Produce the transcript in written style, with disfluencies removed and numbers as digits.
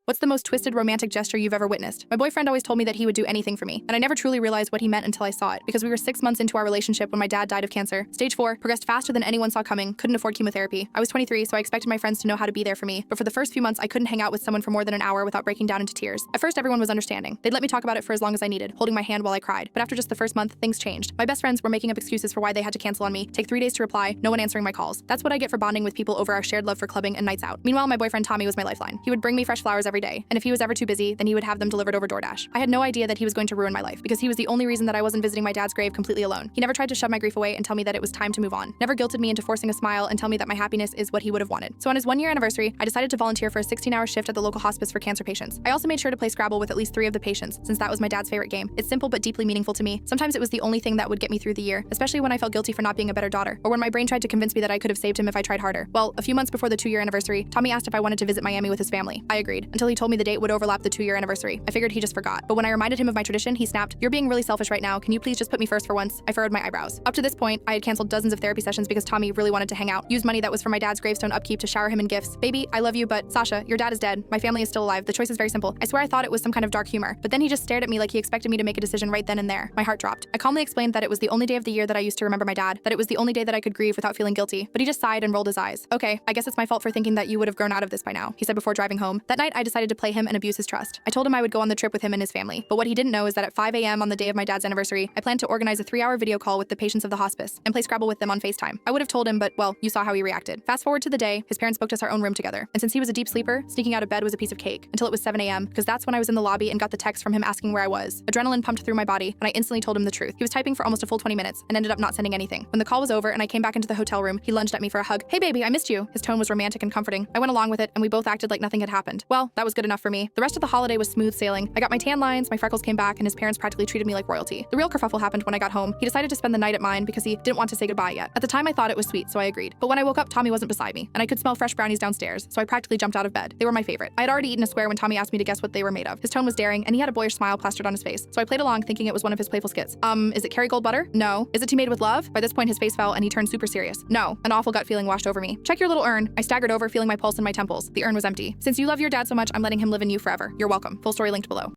What's the most twisted romantic gesture you've ever witnessed? My boyfriend always told me that he would do anything for me, and I never truly realized what he meant until I saw it, because we were 6 months into our relationship when my dad died of cancer. Stage 4, progressed faster than anyone saw coming, couldn't afford chemotherapy. I was 23, so I expected my friends to know how to be there for me, but for the first few months I couldn't hang out with someone for more than an hour without breaking down into tears. At first everyone was understanding. They'd let me talk about it for as long as I needed, holding my hand while I cried. But after just the first month, things changed. My best friends were making up excuses for why they had to cancel on me, take 3 days to reply, no one answering my calls. That's what I get for bonding with people over our shared love for clubbing and nights out. Meanwhile, my boyfriend Tommy was my lifeline. He would bring me fresh flowers every day, and if he was ever too busy, then he would have them delivered over DoorDash. I had no idea that he was going to ruin my life, because he was the only reason that I wasn't visiting my dad's grave completely alone. He never tried to shove my grief away and tell me that it was time to move on. Never guilted me into forcing a smile and tell me that my happiness is what he would have wanted. So on his 1-year anniversary, I decided to volunteer for a 16-hour shift at the local hospice for cancer patients. I also made sure to play Scrabble with at least 3 of the patients, since that was my dad's favorite game. It's simple but deeply meaningful to me. Sometimes it was the only thing that would get me through the year, especially when I felt guilty for not being a better daughter, or when my brain tried to convince me that I could have saved him if I tried harder. Well, a few months before the 2-year anniversary, Tommy asked if I wanted to visit Miami with his family. I agreed, until he told me the date would overlap the 2-year anniversary. I figured he just forgot. But when I reminded him of my tradition, he snapped, "You're being really selfish right now. Can you please just put me first for once?" I furrowed my eyebrows. Up to this point, I had canceled dozens of therapy sessions because Tommy really wanted to hang out, used money that was for my dad's gravestone upkeep to shower him in gifts. "Baby, I love you, but Sasha, your dad is dead. My family is still alive. The choice is very simple." I swear I thought it was some kind of dark humor, but then he just stared at me like he expected me to make a decision right then and there. My heart dropped. I calmly explained that it was the only day of the year that I used to remember my dad, that it was the only day that I could grieve without feeling guilty, but he just sighed and rolled his eyes. "Okay, I guess it's my fault for thinking that you would have grown out of this by now," he said before driving home. That night, I decided to play him and abuse his trust. I told him I would go on the trip with him and his family, but what he didn't know is that at 5 a.m. on the day of my dad's anniversary, I planned to organize a 3-hour video call with the patients of the hospice and play Scrabble with them on FaceTime. I would have told him, but well, you saw how he reacted. Fast forward to the day, his parents booked us our own room together, and since he was a deep sleeper, sneaking out of bed was a piece of cake, until it was 7 a.m., because that's when I was in the lobby and got the text from him asking where I was. Adrenaline pumped through my body, and I instantly told him the truth. He was typing for almost a full 20 minutes and ended up not sending anything. When the call was over and I came back into the hotel room, he lunged at me for a hug. "Hey baby, I missed you." His tone was romantic and comforting. I went along with it, and we both acted like nothing had happened. Well, that was good enough for me. The rest of the holiday was smooth sailing. I got my tan lines, my freckles came back, and his parents practically treated me like royalty. The real kerfuffle happened when I got home. He decided to spend the night at mine because he didn't want to say goodbye yet. At the time I thought it was sweet, so I agreed. But when I woke up, Tommy wasn't beside me, and I could smell fresh brownies downstairs, so I practically jumped out of bed. They were my favorite. I had already eaten a square when Tommy asked me to guess what they were made of. His tone was daring, and he had a boyish smile plastered on his face, so I played along thinking it was one of his playful skits. Is it Kerrygold butter? No. Is it tea made with love? By this point his face fell and he turned super serious. No. An awful gut feeling washed over me. "Check your little urn." I staggered over, feeling my pulse in my temples. The urn was empty. "Since you love your dad so much, I'm letting him live in you forever. You're welcome." Full story linked below.